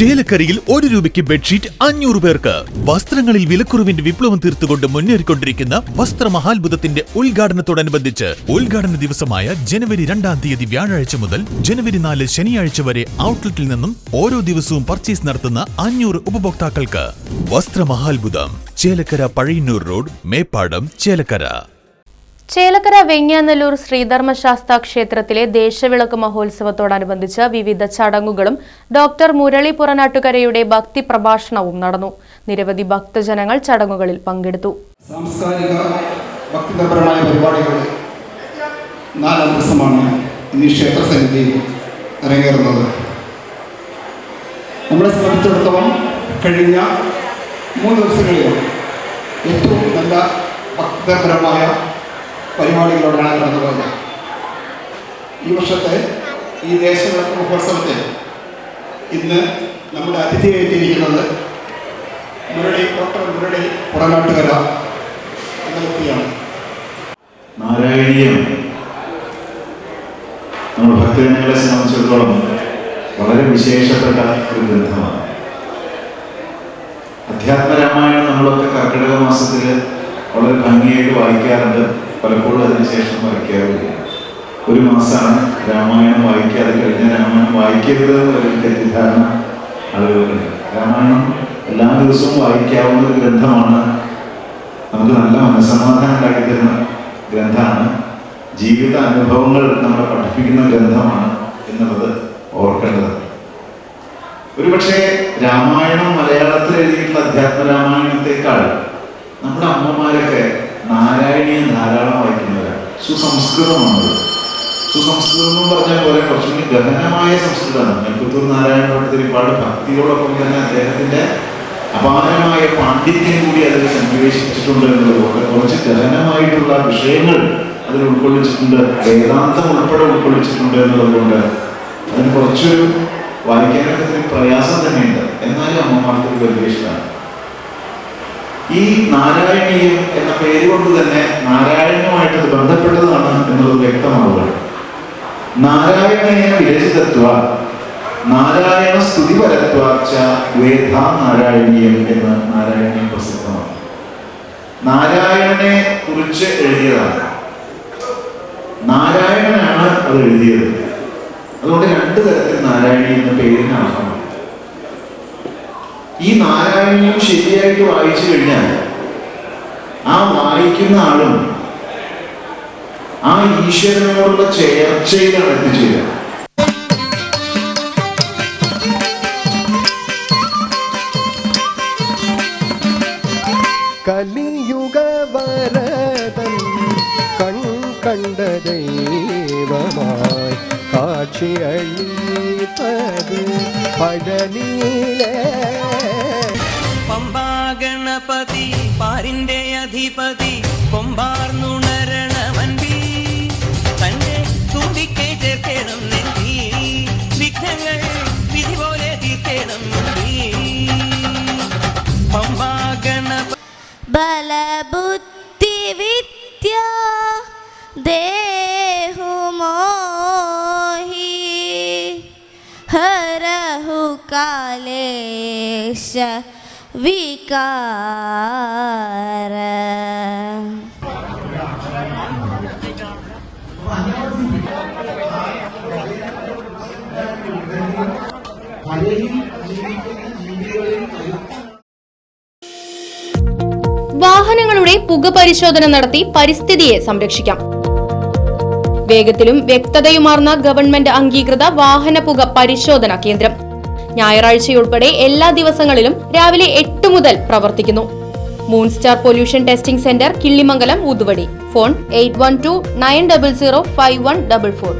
ചേലക്കരയിൽ 1 രൂപയ്ക്ക് ബെഡ്ഷീറ്റ് 500 പേർക്ക്. വസ്ത്രങ്ങളിൽ വിലക്കുറവിന്റെ വിപ്ലവം തീർത്തുകൊണ്ട് മുന്നേറിക്കൊണ്ടിരിക്കുന്ന വസ്ത്രമഹാത്ഭുതത്തിന്റെ ഉദ്ഘാടനത്തോടനുബന്ധിച്ച് ഉദ്ഘാടന ദിവസമായ ജനുവരി 2-ാം തീയതി വ്യാഴാഴ്ച മുതൽ ജനുവരി 4 ശനിയാഴ്ച വരെ ഔട്ട്ലെറ്റിൽ നിന്നും ഓരോ ദിവസവും പർച്ചേസ് നടത്തുന്ന 500 ഉപഭോക്താക്കൾക്ക് വസ്ത്രമഹാത്ഭുതം. ചേലക്കര പഴയന്നൂർ റോഡ്, മേപ്പാടം, ചേലക്കര. ചേലക്കര വെങ്ങാനല്ലൂർ ശ്രീധർമ്മശാസ്താ ക്ഷേത്രത്തിലെ ദേശവിളക്ക് മഹോത്സവത്തോടനുബന്ധിച്ച് വിവിധ ചടങ്ങുകളും ഡോക്ടർ മുരളി പുറനാട്ടുകരയുടെ ഭക്തി പ്രഭാഷണവും നടന്നു. നിരവധി ഭക്തജനങ്ങൾ ചടങ്ങുകളിൽ പങ്കെടുത്തു. സാംസ്കാരിക ഭക്തിപരമായ പരിപാടികളുടെ 4ാം ദിവസമാണ് ഇന്ന് ക്ഷേത്ര സന്നിധിയിൽ അരങ്ങേറുന്നത്. നമ്മളെ സംബന്ധിച്ചിടത്തോളം കഴിഞ്ഞ 3 ദിവസങ്ങളിൽ ഏറ്റവും നല്ല ഭക്തിപരമായ പരിപാടികളോടാണ് കടന്നുപോയത്. ഈ വർഷത്തെ ഈ ദേശവിളക്ക് മഹോത്സവത്തിൽ ഇന്ന് നമ്മുടെ അതിഥിയായിട്ടിരിക്കുന്നത് ഡോക്ടർ മുരളി പുറനാട്ടുകര എന്ന വ്യക്തിയാണ്. നാരായണീയം നമ്മൾ ഭക്തജനങ്ങളെ സംബന്ധിച്ചിടത്തോളം വളരെ വിശേഷപ്പെട്ട ഒരു ഗ്രന്ഥമാണ്. അധ്യാത്മരാമായണം നമ്മളൊക്കെ കർക്കിടക മാസത്തിൽ വളരെ ഭംഗിയായിട്ട് വായിക്കാറുണ്ട്. പലപ്പോഴും അതിനുശേഷം വായിക്കാറില്ല. ഒരു മാസമാണ് രാമായണം വായിക്കാതെ കഴിഞ്ഞ രാമായണം വായിക്കരുത് ഒരു തെറ്റിദ്ധാരണ ആളുകളുണ്ട്. രാമായണം എല്ലാ ദിവസവും വായിക്കാവുന്ന ഒരു ഗ്രന്ഥമാണ്. നമുക്ക് നല്ല മനസ്സമാധാനം ഉണ്ടാക്കിത്തരുന്ന ഗ്രന്ഥമാണ്. ജീവിത അനുഭവങ്ങൾ നമ്മളെ പഠിപ്പിക്കുന്ന ഗ്രന്ഥമാണ് എന്നുള്ളത് ഓർക്കേണ്ടത്. ഒരുപക്ഷെ രാമായണം മലയാളത്തിൽ എഴുതിയിട്ടുള്ള അധ്യാത്മരാമായണത്തെക്കാൾ നമ്മുടെ അമ്മമാരൊക്കെ നാരായണീയം ധാരാളം വായിക്കുന്നവരാണ്. സുസംസ്കൃതമാണ്. സുസംസ്കൃതം എന്ന് പറഞ്ഞാൽ പോലെ കുറച്ചുകൂടി ഗഹനമായ സംസ്കൃതമാണ്. നെൽപ്പത്തൂർ നാരായണ ഭട്ടതിരിപ്പാട് ഭക്തിയോടൊപ്പം തന്നെ അദ്ദേഹത്തിന്റെ അപാരമായ പാണ്ഡിത്യം കൂടി അതിൽ സന്നിവേശിച്ചിട്ടുണ്ട് എന്നുള്ളതുകൊണ്ട് കുറച്ച് ഗഹനമായിട്ടുള്ള വിഷയങ്ങൾ അതിൽ ഉൾക്കൊള്ളിച്ചിട്ടുണ്ട്. വേദാന്തം ഉൾപ്പെടെ ഉൾക്കൊള്ളിച്ചിട്ടുണ്ട് എന്നുള്ളതുകൊണ്ട് അതിന് കുറച്ചൊരു വായിക്കാനൊക്കെ പ്രയാസം തന്നെയുണ്ട്. എന്നാലും അമ്മമാർക്ക് വലിയ ഇഷ്ടമാണ്. ഈ നാരായണീയം എന്ന പേര് കൊണ്ട് തന്നെ നാരായണനുമായിട്ട് ബന്ധപ്പെട്ടതാണ് എന്നുള്ളത് വ്യക്തമാവുക. നാരായണീയ വിരചിതത്വ നാരായണ സ്തുതി പരത്വ വേദ നാരായണീയം എന്ന നാരായണീയം പ്രസിദ്ധമാണ്. നാരായണനെ കുറിച്ച് എഴുതിയതാണ്. നാരായണനാണ് അത് എഴുതിയത്. അതുകൊണ്ട് 2 തരത്തിൽ നാരായണി എന്ന പേരിന് അർത്ഥമാണ്. ഈ നാരായണീയം ശരിയായിട്ട് വായിച്ചു കഴിഞ്ഞാൽ ആ വായിക്കുന്ന ആളും ആ ഈശ്വരനോടുള്ള ചേർച്ചയിലാണ് എത്തിച്ചേരുക. കലിയുഗ വരദൻ കണ്ട ദൈവമായി കാഴ്ചയളിപ്പത് പഴനിയിലെ പമ്പാഗണപതി പാരിന്റെ അധിപതി കൊമ്പാർന്നുണരണമൻപി തന്റെ തുമ്പിക്കെ ചേർക്കണം നെഞ്ചി വിഘ്നങ്ങൾ വിധി പോലെ തീർക്കണം പമ്പാഗണപതി ബലബുദ്ധി വിദ്യ ദേഹുമോഹി ഹരഹു കാലേശ വികാര. വാഹനങ്ങളുടെ പുക പരിശോധന നടത്തി പരിസ്ഥിതിയെ സംരക്ഷിക്കാം. വേഗത്തിലും വ്യക്തതയുമാർന്ന ഗവൺമെന്റ് അംഗീകൃത വാഹന പുക പരിശോധനാ കേന്ദ്രം ഞായറാഴ്ചയുൾപ്പെടെ എല്ലാ ദിവസങ്ങളിലും രാവിലെ 8 മുതൽ പ്രവർത്തിക്കുന്നു. Moonstar pollution testing centre, Killimangalam, ഊതുവടി. ഫോൺ 8129005144.